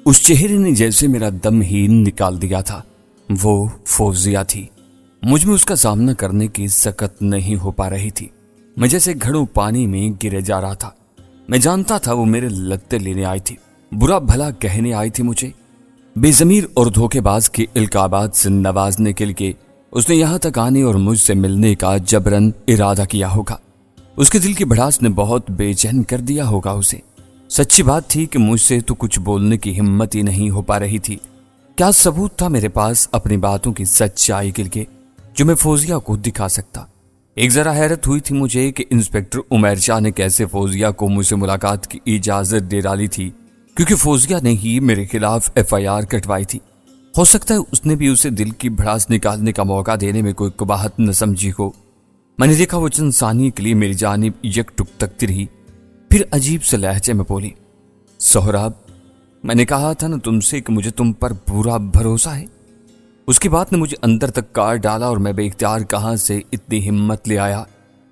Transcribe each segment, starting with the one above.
اس چہرے نے جیسے میرا دم ہی نکال دیا تھا۔ وہ فوزیہ تھی۔ مجھ میں اس کا سامنا کرنے کی سکت نہیں ہو پا رہی تھی۔ میں جیسے گھڑوں پانی میں گرے جا رہا تھا۔ میں جانتا تھا وہ میرے لگتے لینے آئی تھی، برا بھلا کہنے آئی تھی مجھے۔ بے ضمیر اور دھوکے باز کے القابات سے نوازنے کے لیے اس نے یہاں تک آنے اور مجھ سے ملنے کا جبرن ارادہ کیا ہوگا۔ اس کے دل کی بھڑاس نے بہت بے چین کر دیا ہوگا اسے۔ سچی بات تھی کہ مجھ سے تو کچھ بولنے کی ہمت ہی نہیں ہو پا رہی تھی۔ کیا ثبوت تھا میرے پاس اپنی باتوں کی سچائی کے لیے جو میں فوزیہ کو دکھا سکتا؟ ایک ذرا حیرت ہوئی تھی مجھے کہ انسپیکٹر عمیر شاہ نے کیسے فوزیہ کو مجھ سے ملاقات کی اجازت دے ڈالی تھی، کیونکہ فوزیہ نے ہی میرے خلاف FIR کٹوائی تھی۔ ہو سکتا ہے اس نے بھی اسے دل کی بھڑاس نکالنے کا موقع دینے میں کوئی قباحت نہ سمجھی ہو۔ میں نے دیکھا وہ چند ثانیے کے لیے میری جانب یک ٹک تکتی رہی، پھر عجیب سے لہجے میں بولی، سہراب، میں نے کہا تھا نا تم سے کہ مجھے تم پر پورا بھروسہ ہے۔ اس کی بات نے مجھے اندر تک کاٹ ڈالا اور میں بے اختیار کہاں سے اتنی ہمت لے آیا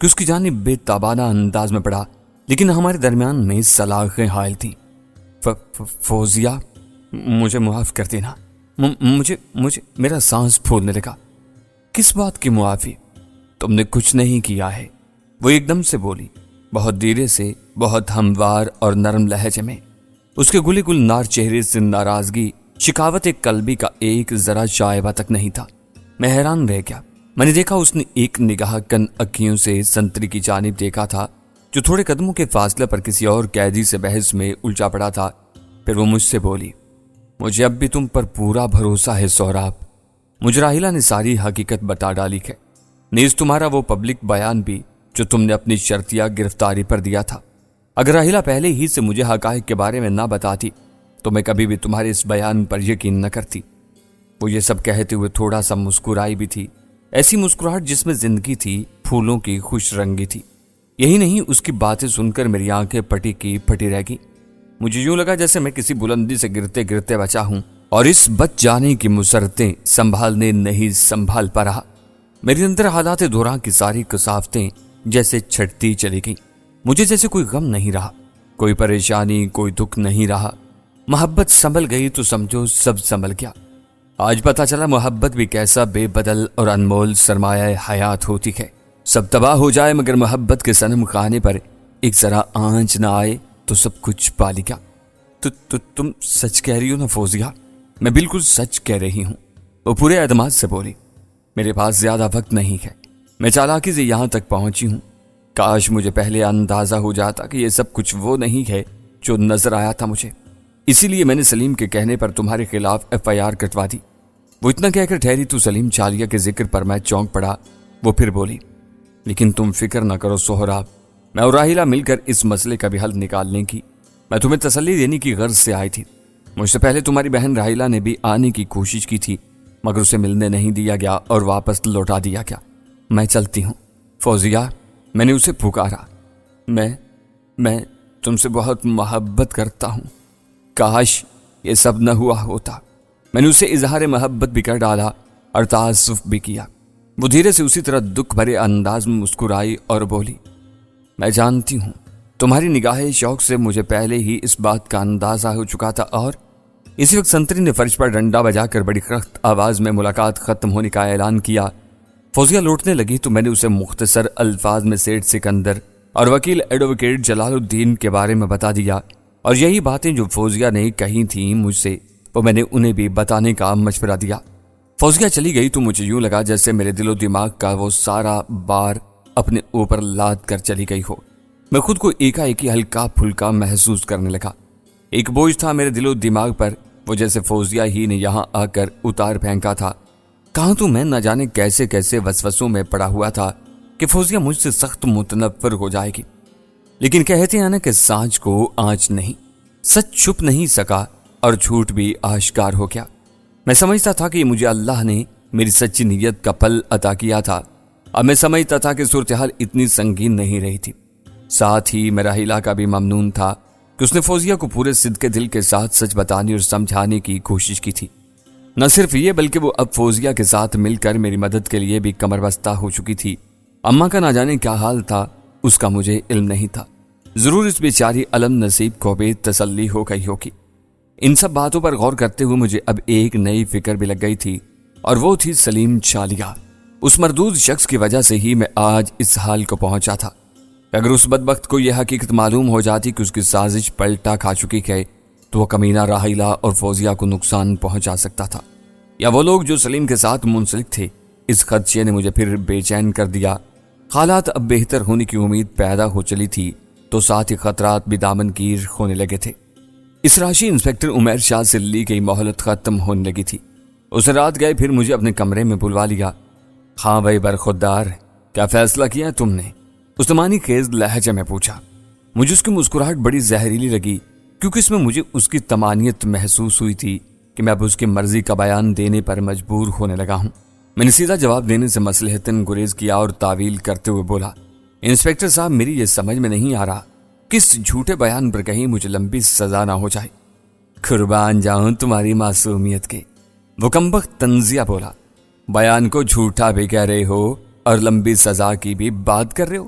کہ اس کی جانب بے تابانہ انداز میں پڑا، لیکن ہمارے درمیان میں سلاخیں حائل تھی۔ فوزیہ، مجھے معاف کر دینا۔ مجھے میرا سانس پھولنے لگا۔ کس بات کی معافی؟ تم نے کچھ نہیں کیا ہے، وہ ایک دم سے بولی، بہت دھیرے سے، بہت ہموار اور نرم لہجے میں۔ اس کے گلے گلنار چہرے سے ناراضگی، شکاوت قلبی کا ایک ذرا شائبہ تک نہیں تھا۔ میں حیران رہ گیا۔ میں نے دیکھا اس نے ایک نگاہ کن اکھیوں سے سنتری کی جانب دیکھا تھا جو تھوڑے قدموں کے فاصلے پر کسی اور قیدی سے بحث میں الجھا پڑا تھا۔ پھر وہ مجھ سے بولی، مجھے اب بھی تم پر پورا بھروسہ ہے سہراب۔ مجھے راحیلہ نے ساری حقیقت بتا ڈالی ہے، نیز تمہارا وہ پبلک بیان بھی جو تم نے اپنی شرطیہ گرفتاری پر دیا تھا۔ اگر راحیلہ پہلے ہی سے مجھے حقائق کے بارے میں نہ بتاتی تو میں کبھی بھی تمہارے اس بیان پر یقین نہ کرتی۔ وہ یہ سب کہتے ہوئے تھوڑا سا مسکرائی بھی تھی، ایسی مسکراہٹ جس میں زندگی تھی، پھولوں کی خوش رنگی تھی۔ یہی نہیں، اس کی باتیں سن کر میری آنکھیں پٹی کی پٹی رہ گئی۔ مجھے یوں لگا جیسے میں کسی بلندی سے گرتے گرتے بچا ہوں اور اس بچ جانے کی مسرتیں سنبھالنے نہیں سنبھال پا رہا۔ میرے اندر حالات دوران کی ساری کثافتیں جیسے چھٹتی چلی گئیں۔ مجھے جیسے کوئی غم نہیں رہا، کوئی پریشانی، کوئی دکھ نہیں رہا۔ محبت سنبھل گئی تو سمجھو سب سنبھل گیا۔ آج پتہ چلا محبت بھی کیسا بے بدل اور انمول سرمایہ حیات ہوتی ہے۔ سب تباہ ہو جائے مگر محبت کے صنم خانے پر ایک ذرا آنچ نہ آئے تو سب کچھ پا لیا۔ تو تم سچ کہہ رہی ہو نا فوزیہ؟ میں بالکل سچ کہہ رہی ہوں، وہ پورے اعتماد سے بولی۔ میرے پاس زیادہ وقت نہیں ہے، میں چالاکی سے یہاں تک پہنچی ہوں۔ کاش مجھے پہلے اندازہ ہو جاتا کہ یہ سب کچھ وہ نہیں ہے جو نظر آیا تھا مجھے، اسی لیے میں نے سلیم کے کہنے پر تمہارے خلاف FIR کٹوا دی۔ وہ اتنا کہہ کر ٹھہری تو سلیم چالیہ کے ذکر پر میں چونک پڑا۔ وہ پھر بولی، لیکن تم فکر نہ کرو سہراب، میں اور راحیلہ مل کر اس مسئلے کا بھی حل نکالنے کی، میں تمہیں تسلی دینے کی غرض سے آئی تھی۔ مجھ سے پہلے تمہاری بہن راحیلہ نے بھی آنے کی کوشش کی تھی مگر اسے ملنے نہیں دیا گیا اور واپس لوٹا دیا گیا۔ میں چلتی ہوں فوزیہ، میں نے اسے پکارا، میں تم سے بہت محبت کرتا ہوں، کاش یہ سب نہ ہوا ہوتا۔ میں نے اسے اظہار محبت بھی کر ڈالا اور تعصف بھی کیا۔ وہ دھیرے سے اسی طرح دکھ بھرے انداز میں مسکرائی اور بولی، میں جانتی ہوں تمہاری نگاہ شوق سے مجھے پہلے ہی اس بات کا اندازہ ہو چکا تھا۔ اور اسی وقت سنتری نے فرش پر ڈنڈا بجا کر بڑی سخت آواز میں ملاقات ختم ہونے کا اعلان کیا۔ فوزیہ لوٹنے لگی تو میں نے اسے مختصر الفاظ میں سیٹھ سکندر اور وکیل ایڈوکیٹ جلال الدین کے بارے میں بتا دیا، اور یہی باتیں جو فوزیہ نے کہی تھیں مجھ سے وہ میں نے انہیں بھی بتانے کا مشورہ دیا۔ فوزیہ چلی گئی تو مجھے یوں لگا جیسے میرے دل و دماغ کا وہ سارا بار اپنے اوپر لاد کر چلی گئی ہو۔ میں خود کو ایک ہلکا پھلکا محسوس کرنے لگا۔ ایک بوجھ تھا میرے دل و دماغ پر، وہ جیسے فوزیہ ہی نے یہاں آ کر اتار پھینکا تھا۔ کہاں تو میں نہ جانے کیسے کیسے وسوسوں میں پڑا ہوا تھا کہ فوزیہ مجھ سے سخت متنفر ہو جائے گی، لیکن کہتے ہیں نا کہ سانچ کو آنچ نہیں، سچ چھپ نہیں سکا اور جھوٹ بھی آشکار ہو گیا۔ میں سمجھتا تھا کہ مجھے اللہ نے میری سچی نیت کا پھل عطا کیا تھا، اب میں سمجھتا تھا کہ صورتحال اتنی سنگین نہیں رہی تھی۔ ساتھ ہی میں راحیلہ کا بھی ممنون تھا کہ اس نے فوزیہ کو پورے صدق دل کے ساتھ سچ بتانے اور سمجھانے کی کوشش کی تھی۔ نہ صرف یہ بلکہ وہ اب فوزیہ کے ساتھ مل کر میری مدد کے لیے بھی کمر بستہ ہو چکی تھی۔ اماں کا نہ جانے کیا حال تھا اس کا مجھے علم نہیں تھا، ضرور اس بیچاری علم نصیب کو بھی تسلی ہو گئی ہوگی۔ ان سب باتوں پر غور کرتے ہوئے مجھے اب ایک نئی فکر بھی لگ گئی تھی، اور وہ تھی سلیم چالیا۔ اس مردود شخص کی وجہ سے ہی میں آج اس حال کو پہنچا تھا۔ اگر اس بدبخت کو یہ حقیقت معلوم ہو جاتی کہ اس کی سازش پلٹا کھا چکی ہے تو وہ کمینہ راحیلہ اور فوزیہ کو نقصان پہنچا سکتا تھا، یا وہ لوگ جو سلیم کے ساتھ منسلک تھے۔ اس خدشے نے مجھے پھر بے چین کر دیا۔ حالات اب بہتر ہونے کی امید پیدا ہو چلی تھی تو ساتھ ہی خطرات بھی دامن گیر ہونے لگے تھے۔ اس راشی انسپکٹر عمیر شاہ سے لی گئی مہلت ختم ہونے لگی تھی۔ اس رات گئے پھر مجھے اپنے کمرے میں بلوا لیا۔ ہاں بھائی برخودار، کیا فیصلہ کیا تم نے؟ عثمانی خیز لہجے میں پوچھا۔ مجھے اس کی مسکراہٹ بڑی زہریلی لگی، کیونکہ اس میں مجھے اس کی طمانیت محسوس ہوئی تھی کہ میں اب اس کی مرضی کا بیان دینے پر مجبور ہونے لگا ہوں۔ میں نے سیدھا جواب دینے سے مصلحتاً گریز کیا اور تعویل کرتے ہوئے بولا، انسپکٹر صاحب میری یہ سمجھ میں نہیں آ رہا کس جھوٹے بیان پر کہیں مجھے لمبی سزا نہ ہو جائے۔ قربان جاؤں تمہاری معصومیت کے، وہ کمبخت طنزیہ بولا۔ بیان کو جھوٹا بھی کہہ رہے ہو اور لمبی سزا کی بھی بات کر رہے ہو؟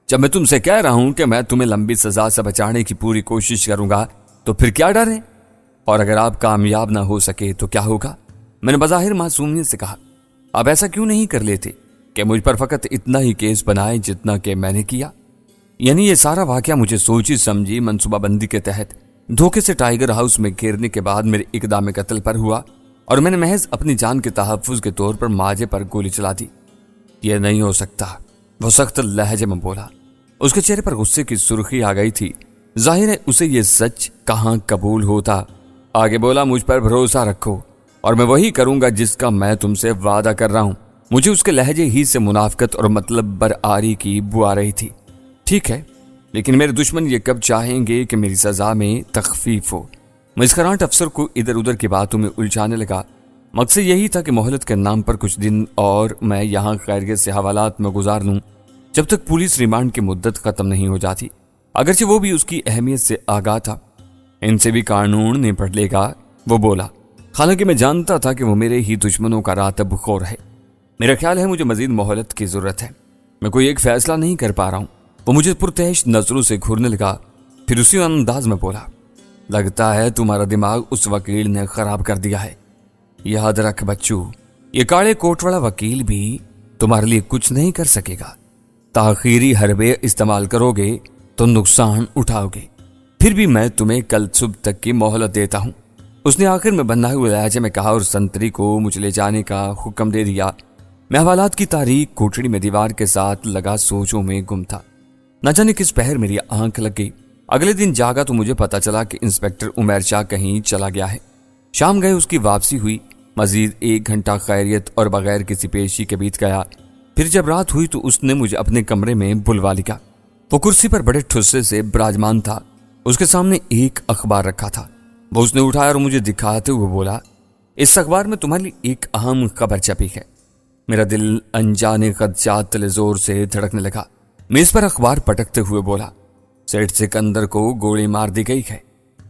جب میں تم سے کہہ رہا ہوں کہ میں تمہیں لمبی سزا سے بچانے کی پوری کوشش کروں گا تو پھر کیا ڈر ہے؟ اور اگر آپ کامیاب نہ ہو سکے تو کیا ہوگا؟ میں نے بظاہر معصومیت سے کہا۔ آپ ایسا کیوں نہیں کر لیتے کہ مجھ پر فقط اتنا ہی کیس بنائے جتنا کہ میں نے کیا؟ یعنی یہ سارا واقعہ مجھے سوچی سمجھی منصوبہ بندی کے تحت دھوکے سے ٹائیگر ہاؤس میں گھیرنے کے بعد میرے اقدام قتل پر ہوا، اور میں نے محض اپنی جان کے تحفظ کے طور پر ماجے پر گولی چلا دی۔ یہ نہیں ہو سکتا، وہ سخت لہجے میں بولا۔ اس کے چہرے پر غصے کی سرخی آ گئی تھی۔ ظاہر ہے اسے یہ سچ کہاں قبول ہوتا۔ آگے بولا، مجھ پر بھروسہ رکھو اور میں وہی کروں گا جس کا میں تم سے وعدہ کر رہا ہوں۔ مجھے اس کے لہجے ہی سے منافقت اور مطلب برآری کی بو آ رہی تھی۔ ٹھیک ہے، لیکن میرے دشمن یہ کب چاہیں گے کہ میری سزا میں تخفیف ہو؟ مسکراہٹ افسر کو ادھر ادھر کی باتوں میں الجھانے لگا۔ مقصد یہی تھا کہ مہلت کے نام پر کچھ دن اور میں یہاں خیریت سے حوالات میں گزار لوں جب تک پولیس ریمانڈ کی مدت ختم نہیں ہو جاتی۔ اگرچہ وہ بھی اس کی اہمیت سے آگاہ تھا۔ ان سے بھی قانون نپٹ لے گا، وہ بولا، حالانکہ میں جانتا تھا کہ وہ میرے ہی دشمنوں کا راتب خور ہے۔ میرا خیال ہے مجھے مزید مہلت کی ضرورت ہے، میں کوئی ایک فیصلہ نہیں کر پا رہا ہوں۔ وہ مجھے پرتعش نظروں سے گھورنے لگا، پھر اسی انداز میں بولا، لگتا ہے تمہارا دماغ اس وکیل نے خراب کر دیا ہے۔ یاد رکھ بچو، یہ کاڑے کوٹ والا وکیل بھی تمہارے لیے کچھ نہیں کر سکے گا۔ تاخیری حربے استعمال کرو گے تو نقصان اٹھاؤ گے۔ پھر بھی میں تمہیں کل صبح تک کی مہلت دیتا ہوں، اس نے آخر میں بندھائے ہوئے لہجے میں کہا اور سنتری کو مجھے لے جانے کا حکم دے دیا۔ میں حوالات کی تاریک کوٹڑی میں دیوار کے ساتھ لگا سوچوں میں گم تھا۔ نہ جانے کس پہر میری آنکھ لگ گئی۔ اگلے دن جاگا تو مجھے پتا چلا کہ انسپکٹر عمیر شاہ کہیں چلا گیا ہے۔ شام گئے اس کی واپسی ہوئی۔ مزید 1 گھنٹہ خیریت اور بغیر کسی پیشی کے بیت گیا۔ پھر جب رات ہوئی تو اس نے مجھے اپنے کمرے میں بلوا لیا۔ وہ کرسی پر بڑے ٹھسے سے براجمان تھا۔ اس کے سامنے ایک اخبار رکھا تھا۔ وہ اس نے اٹھایا اور مجھے دکھاتے ہوئے بولا، اس اخبار میں تمہارے لیے ایک اہم خبر چھپی ہے۔ میرا دل انجانے خدشات تلے زور سے دھڑکنے لگا۔ میز پر اخبار پٹکتے ہوئے بولا، سیٹ سکندر کو گولی مار دی گئی ہے۔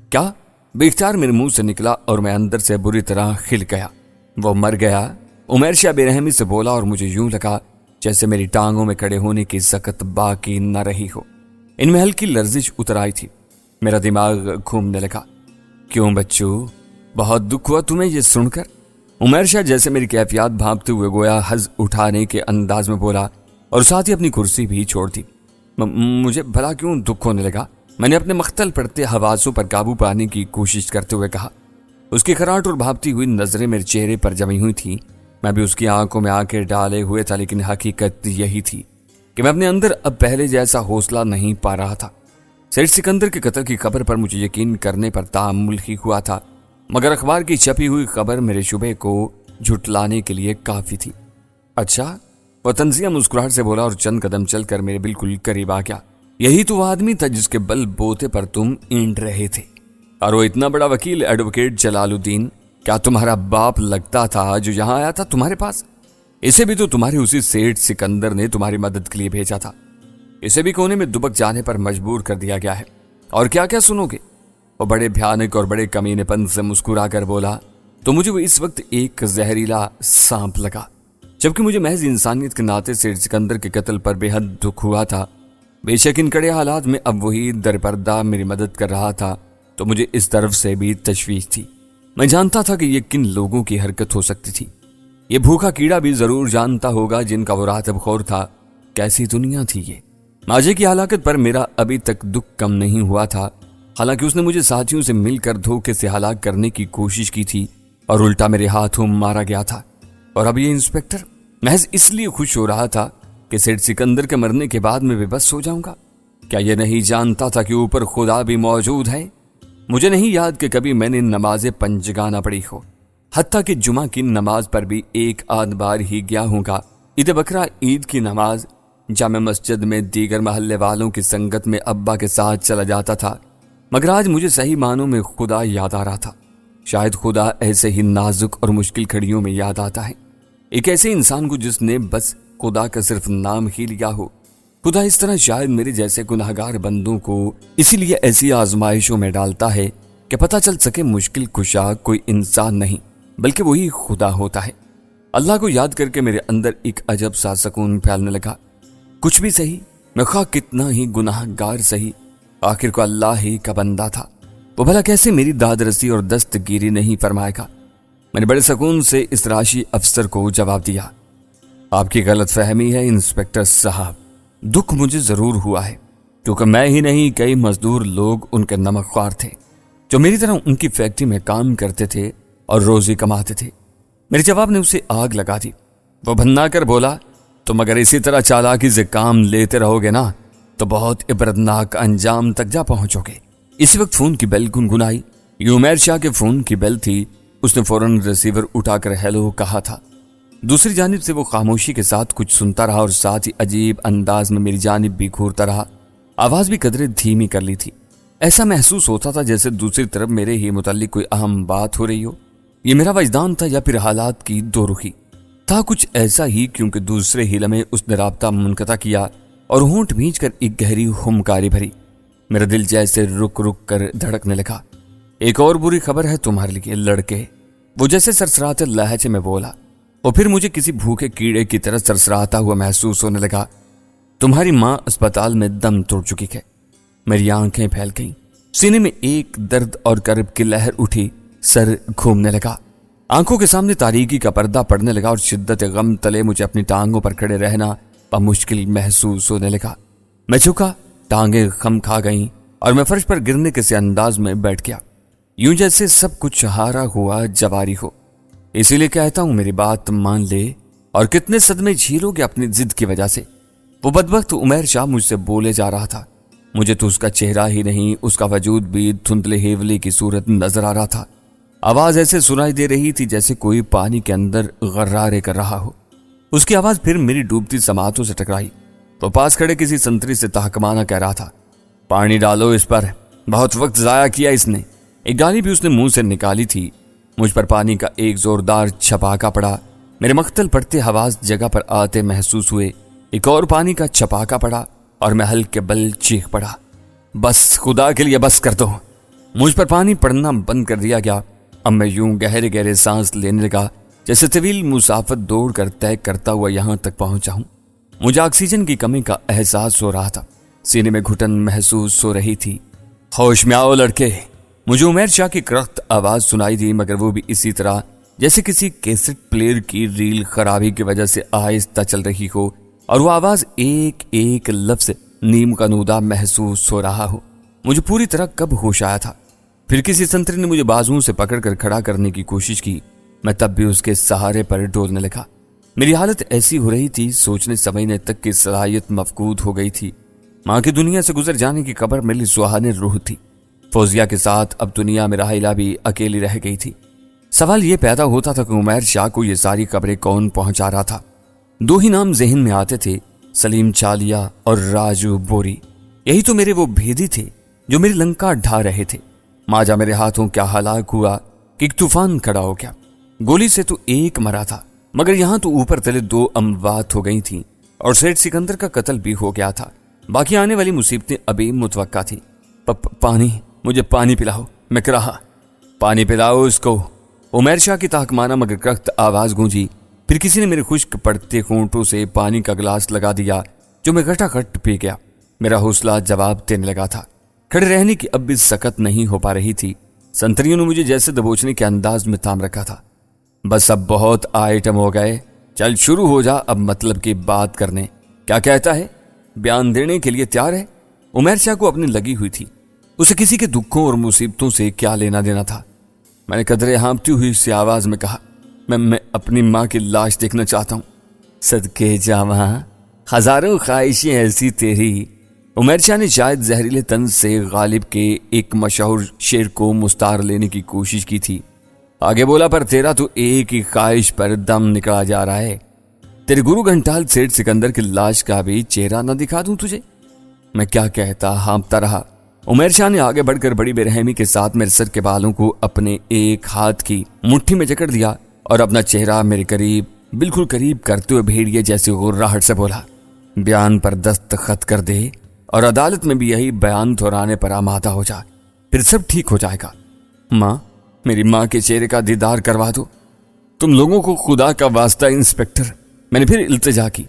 کیا؟ بے اختیار میرے منہ سے نکلا اور میں اندر سے بری طرح کھل گیا۔ وہ مر گیا؟ عمیر شاہ بے رحمی سے بولا اور مجھے یوں لگا جیسے میری ٹانگوں میں کھڑے ہونے کی سخت باقی نہ رہی ہو۔ ان میں ہلکی لرزش اتر آئی تھی۔ میرا دماغ گھومنے لگا۔ کیوں بچو، بہت دکھ ہوا تمہیں یہ سن کر؟ عمیر شاہ جیسے میری کیفیات بھانپتے ہوئے گویا حز اٹھانے کے انداز میں بولا اور ساتھ ہی اپنی کرسی بھی چھوڑ دی۔ مجھے بھلا کیوں دکھ ہونے لگا؟ میں نے اپنے مختل پڑتے حواسوں پر قابو پانے کی کوشش کرتے ہوئے کہا۔ اس کی خراٹ اور بھاپتی ہوئی نظریں میرے چہرے پر جمی ہوئی تھیں۔ میں بھی اس کی آنکھوں میں آنکھیں ڈالے ہوئے تھا، لیکن حقیقت یہی تھی کہ میں اپنے اندر اب پہلے جیسا حوصلہ نہیں پا رہا تھا۔ سیٹ سکندر کے قتل کی خبر پر مجھے یقین کرنے پر تحمل ہی ہوا تھا، مگر اخبار کی چھپی ہوئی خبر میرے شبے کو جھٹلانے کے لیے کافی تھی۔ اچھا، وہ طنزیہ مسکراہٹ سے بولا اور چند قدم چل کر میرے بالکل قریب آ گیا۔ یہی تو وہ آدمی تھا جس کے بل بوتے پر تم اینٹ رہے تھے، اور وہ اتنا بڑا وکیل ایڈوکیٹ جلال الدین کیا تمہارا باپ لگتا تھا جو یہاں آیا تھا تمہارے پاس؟ اسے بھی تو تمہارے اسی سیٹ سکندر نے تمہاری مدد کے لیے بھیجا تھا۔ اسے بھی کونے میں دبک جانے پر مجبور کر دیا گیا ہے۔ اور کیا کیا سنو گے؟ وہ بڑے بھیانک اور بڑے کمینے پن سے مسکرا کر بولا تو مجھے وہ اس وقت ایک زہریلا سانپ لگا۔ جبکہ مجھے محض انسانیت کے ناطے سیٹ سکندر کے قتل پر بے حد دکھ ہوا تھا۔ بے شک ان کڑے حالات میں اب وہی در پردہ میری مدد کر رہا تھا تو مجھے اس طرف سے بھی تشویش تھی۔ میں جانتا تھا کہ یہ کن لوگوں کی حرکت ہو سکتی تھی۔ یہ بھوکا کیڑا بھی ضرور جانتا ہوگا جن کا وہ راتب خور تھا۔ کیسی دنیا تھی یہ۔ ماجے کی ہلاکت پر میرا ابھی تک دکھ کم نہیں ہوا تھا، حالانکہ اس نے مجھے ساتھیوں سے مل کر دھوکے سے ہلاک کرنے کی کوشش کی تھی اور الٹا میرے ہاتھوں مارا گیا تھا۔ اور اب یہ انسپکٹر محض اس لیے خوش ہو رہا تھا کہ سیٹ سکندر کے مرنے کے بعد میں بے بس ہو جاؤں گا۔ کیا یہ نہیں جانتا تھا کہ اوپر خدا بھی موجود ہے؟ مجھے نہیں یاد کہ کبھی میں نے نماز پنجگانہ پڑھی ہو، حتیٰ کہ جمعہ کی نماز پر بھی ایک آدھ بار ہی گیا ہوں گا۔ عید بقرہ عید کی نماز جامع مسجد میں دیگر محلے والوں کی سنگت میں ابا کے ساتھ چلا جاتا تھا، مگر آج مجھے صحیح معنوں میں خدا یاد آ رہا تھا۔ شاید خدا ایسے ہی نازک اور مشکل گھڑیوں میں یاد آتا ہے، ایک ایسے انسان کو جس نے بس خدا کا صرف نام ہی لیا ہو۔ خدا اس طرح شاید میرے جیسے گناہگار بندوں کو اسی لیے ایسی آزمائشوں میں ڈالتا ہے کہ پتہ چل سکے مشکل کشا کوئی انسان نہیں بلکہ وہی خدا ہوتا ہے۔ اللہ کو یاد کر کے میرے اندر ایک عجب سا سکون پھیلنے لگا۔ کچھ بھی صحیح، میں خواہ کتنا ہی گناہ گار صحیح، آخر کو اللہ ہی کا بندہ تھا، وہ بھلا کیسے میری داد رسی اور دستگیری نہیں فرمائے گا۔ میں نے بڑے سکون سے اس راشی افسر کو جواب دیا، آپ کی غلط فہمی ہے انسپکٹر صاحب، دکھ مجھے ضرور ہوا ہے، کیونکہ میں ہی نہیں کئی مزدور لوگ ان کے نمک خوار تھے جو میری طرح ان کی فیکٹری میں کام کرتے تھے اور روزی کماتے تھے۔ میرے جواب نے اسے آگ لگا دی۔ وہ بھنا کر بولا، تم اگر اسی طرح چالاکی سے کام لیتے رہو گے نا تو بہت عبرتناک انجام تک جا پہنچو گے۔ اسی وقت فون کی بیل گنگنائی۔ یہ عمیر شاہ کے فون کی بیل تھی۔ اس نے فوراً ریسیور اٹھا کر ہیلو کہا تھا۔ دوسری جانب سے وہ خاموشی کے ساتھ کچھ سنتا رہا اور ساتھ ہی عجیب انداز میں میری جانب بھی گھورتا رہا۔ آواز بھی قدرے دھیمی کر لی تھی۔ ایسا محسوس ہوتا تھا جیسے دوسری طرف میرے ہی متعلق کوئی اہم بات ہو رہی ہو۔ یہ میرا وجدان تھا یا پھر حالات کی دو رخی؟ تھا کچھ ایسا ہی، کیونکہ دوسرے ہی لمحے اس نے رابطہ منقطع کیا اور ہونٹ بھینچ کر ایک گہری ہمکاری بھری۔ میرا دل جیسے رک رک کر دھڑکنے لگا۔ ایک اور بری خبر ہے تمہارے لیے لڑکے، وہ جیسے سرسراتے لہجے میں بولا، اور پھر مجھے کسی بھوکے کیڑے کی طرح سرسراتا ہوا محسوس ہونے لگا۔ تمہاری ماں اسپتال میں دم توڑ چکی ہے۔ میری آنکھیں پھیل گئیں، سینے میں ایک درد اور کرب کی لہر اٹھی، سر گھومنے لگا، آنکھوں کے سامنے تاریکی کا پردہ پڑنے لگا اور شدت غم تلے مجھے اپنی ٹانگوں پر کھڑے رہنا مشکل محسوس ہونے لگا۔ میں جھکا، ٹانگیں خم کھا گئیں اور میں فرش پر گرنے کے سے انداز میں بیٹھ گیا، یوں جیسے سب کچھ ہارا ہوا جواری ہو۔ اسی لیے کہتا ہوں میری بات مان لے، اور کتنے صدمے جھیلو گے اپنی ضد کی وجہ سے۔ وہ بدبخت عمیر شاہ مجھ سے بولے جا رہا تھا۔ مجھے تو اس کا چہرہ ہی نہیں، اس کا وجود بھی دھندلے ہیولے کی صورت نظر آ رہا تھا۔ آواز ایسے سنائی دے رہی تھی جیسے کوئی پانی کے اندر غرارے کر رہا ہو۔ اس کی آواز پھر میری ڈوبتی سماعتوں سے ٹکرائی۔ وہ پاس کھڑے کسی سنتری سے تحکمانہ کہہ رہا تھا، پانی ڈالو اس پر، بہت وقت ضائع کیا اس نے۔ ایک ڈالی بھی اس نے منہ سے نکالی تھی۔ مجھ پر پانی کا ایک زوردار چھپاکا پڑا۔ میرے مختل پڑتے حواس جگہ پر آتے محسوس ہوئے۔ ایک اور پانی کا چھپاکا پڑا اور میں ہلکے بل چیخ پڑا، بس خدا کے لیے بس کر دو۔ مجھ پر پانی پڑنا بند کر دیا گیا۔ اب میں یوں گہرے گہرے سانس لینے لگا جیسے طویل مسافت دوڑ کر طے کرتا ہوا یہاں تک پہنچا ہوں۔ مجھے آکسیجن کی کمی کا احساس ہو رہا تھا، سینے میں گھٹن محسوس ہو رہی تھی۔ ہوش میں آؤ لڑکے۔ مجھے عمیر شاہ کی کرخت آواز سنائی دی، مگر وہ بھی اسی طرح جیسے کسی کیسٹ پلیئر کی ریل خرابی کی وجہ سے آہستہ چل رہی ہو، اور وہ آواز ایک ایک لفظ نیم قنودہ محسوس ہو رہا ہو۔ مجھے پوری طرح کب ہوش آیا تھا؟ پھر کسی سنتری نے مجھے بازوؤں سے پکڑ کر کھڑا کرنے کی کوشش کی۔ میں تب بھی اس کے سہارے پر ڈولنے لگا۔ میری حالت ایسی ہو رہی تھی، سوچنے سمجھنے تک کی صلاحیت مفقود ہو گئی تھی۔ ماں کی دنیا سے گزر جانے کی خبر میری سہانے روح تھی۔ فوزیہ کے ساتھ اب دنیا میں راحیلہ بھی اکیلی رہ گئی تھی۔ سوال یہ پیدا ہوتا تھا کہ عمیر شاہ کو یہ ساری خبریں کون پہنچا رہا تھا؟ دو ہی نام ذہن میں آتے تھے، سلیم چالیا اور راجو بوری۔ یہی تو میرے وہ بھیدی تھے جو میری لنکا ڈھا رہے تھے۔ ماجا میرے ہاتھوں کیا ہلاک ہوا کہ ایک طوفان کھڑا ہو گیا۔ گولی سے تو ایک مرا تھا، مگر یہاں تو اوپر تلے دو اموات ہو گئی تھیں، اور سیٹ سکندر کا قتل بھی ہو گیا تھا۔ باقی آنے والی مصیبتیں ابھی متوقع تھی۔ پانی، مجھے پانی پلاؤ، میں کراہا، پانی پلاؤ اس کو۔ عمیر شاہ کی تحکمانہ مگر کرخت آواز گونجی۔ پھر کسی نے میرے خشک پڑتے ہونٹوں سے پانی کا گلاس لگا دیا، جو میں گھٹا گھٹ پی گیا۔ میرا حوصلہ جواب دینے لگا تھا۔ کھڑے رہنے کی اب بھی سکت نہیں ہو پا رہی تھی۔ سنتریوں نے مجھے جیسے دبوچنے کے انداز میں تھام رکھا تھا۔ بس اب بہت آئٹم ہو گئے، چل شروع ہو جا اب مطلب کی بات کرنے۔ کیا کہتا ہے؟ بیان دینے کے لیے تیار ہے؟ عمیر شاہ کو اپنی لگی ہوئی تھی، اسے کسی کے دکھوں اور مصیبتوں سے کیا لینا دینا تھا۔ میں نے قدرے ہانپتی ہوئی سی آواز میں کہا، میں اپنی ماں کی لاش دیکھنا چاہتا ہوں۔ صدقے جاواں، ہزاروں خواہشیں ایسی تیری۔ عمیر شاہ نے شاید زہریلے طنز سے غالب کے ایک مشہور شعر کو مستعار لینے کی کوشش کی تھی۔ آگے بولا، پر تیرا تو ایک ہی خواہش پر دم نکلا جا رہا ہے۔ تیرے گرو گھنٹال سیٹھ سکندر کی لاش کا بھی چہرہ نہ دکھا دوں تجھے؟ میں کیا کہتا، ہانپتا رہا۔ عمیر شاہ نے آگے بڑھ کر بڑی بے رحمی کے ساتھ میرے سر کے بالوں کو اپنے ایک ہاتھ کی مٹھی میں جکڑ دیا اور اپنا چہرہ میرے قریب، بالکل قریب کرتے ہوئے بھیڑیے جیسی غراہٹ سے بولا، بیان پر دستخط کر دے اور عدالت میں بھی یہی بیان دہرانے پر آمادہ ہو جا، پھر سب ٹھیک ہو جائے گا۔ ماں، میری ماں کے چہرے کا دیدار کروا دو، تم لوگوں کو خدا کا واسطہ انسپکٹر۔ میں نے پھر التجا کی۔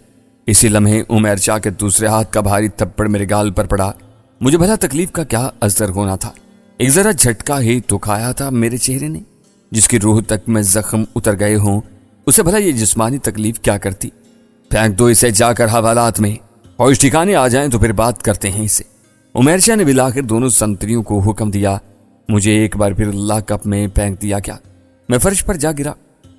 اسی لمحے عمیر شاہ کے دوسرے ہاتھ کا بھاری تھپڑ میرے گال پر پڑا۔ مجھے بھلا تکلیف کا کیا اثر ہونا تھا؟ ایک ذرا جھٹکا ہی تو کھایا تھا میرے چہرے نے، جس کی روح تک میں زخم اتر گئے ہوں، اسے بھلا یہ جسمانی تکلیف کیا کرتی؟ پھینک دو اسے جا کر حوالات میں، اور اس ٹھکانے آ جائیں تو پھر بات کرتے ہیں اسے۔ عمیر شاہ نے بالآخر دونوں سنتریوں کو حکم دیا۔ مجھے ایک بار پھر لاک اپ میں پھینک دیا گیا۔ میں فرش پر جا گرا۔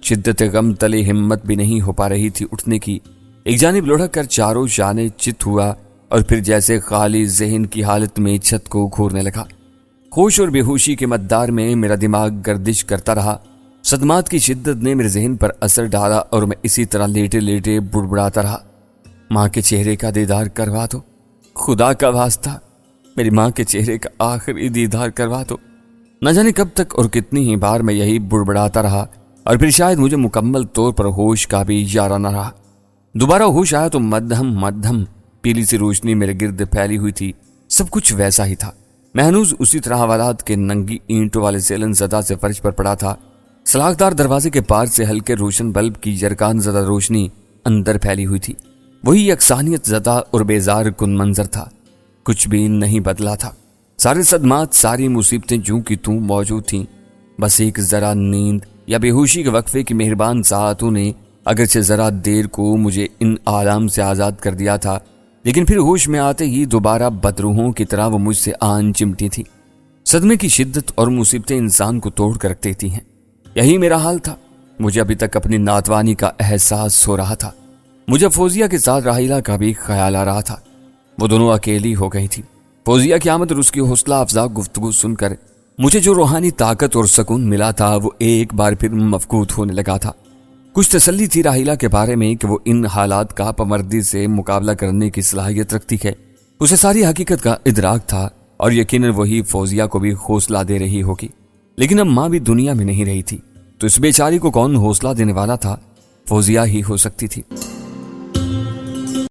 شدت غم تلے ہمت بھی نہیں ہو پا رہی تھی اٹھنے کی۔ ایک جانب لڑک کر چاروں شانے چت ہوا اور پھر جیسے خالی ذہن کی حالت میں چھت کو گھورنے لگا۔ ہوش اور بے ہوشی کے مدار میں میرا دماغ گردش کرتا رہا۔ صدمات کی شدت نے میرے ذہن پر اثر ڈالا اور میں اسی طرح لیٹے لیٹے بڑبڑاتا رہا، ماں کے چہرے کا دیدار کروا دو، خدا کا واسطہ میری ماں کے چہرے کا آخری دیدار کروا دو۔ نہ جانے کب تک اور کتنی ہی بار میں یہی بڑبڑاتا رہا اور پھر شاید مجھے مکمل طور پر ہوش کا بھی یارہ نہ رہا۔ دوبارہ ہوش آیا تو مدھم پیلی سی روشنی میرے گرد پھیلی ہوئی تھی۔ سب کچھ ویسا ہی تھا۔ میں ہنوز اسی طرح حوالات کے ننگی اینٹوں والے سیلن زدہ سے فرش پر پڑا تھا۔ سلاخدار دروازے کے پار سے ہلکے روشن بلب کی جرکان زدہ روشنی اندر پھیلی ہوئی تھی۔ وہی یکسانیت زدہ اور بیزار کن منظر تھا، کچھ بھی نہیں بدلا تھا۔ سارے صدمات، ساری مصیبتیں جوں کی توں موجود تھیں۔ بس ایک ذرا نیند یا بے ہوشی کے وقفے کی مہربان ساعتوں نے اگرچہ ذرا دیر کو مجھے ان آلام سے آزاد کر دیا تھا، لیکن پھر ہوش میں آتے ہی دوبارہ بدروحوں کی طرح وہ مجھ سے آن چمٹی تھی۔ صدمے کی شدت اور مصیبتیں انسان کو توڑ کر رکھ دیتی ہیں۔ یہی میرا حال تھا۔ مجھے ابھی تک اپنی ناتوانی کا احساس ہو رہا تھا۔ مجھے فوزیہ کے ساتھ راحیلہ کا بھی خیال آ رہا تھا۔ وہ دونوں اکیلی ہو گئی تھی۔ فوزیہ کی آمد اور اس کی حوصلہ افزا گفتگو سن کر مجھے جو روحانی طاقت اور سکون ملا تھا وہ ایک بار پھر مفقود ہونے لگا تھا۔ کچھ تسلی تھی راحیلہ کے بارے میں کہ وہ ان حالات کا پامردی سے مقابلہ کرنے کی صلاحیت رکھتی ہے۔ اسے ساری حقیقت کا ادراک تھا اور یقیناً وہی فوزیہ کو بھی حوصلہ دے رہی ہوگی۔ لیکن اب ماں بھی دنیا میں نہیں رہی تھی، تو اس بیچاری کو کون حوصلہ دینے والا تھا؟ فوزیہ ہی ہو سکتی تھی۔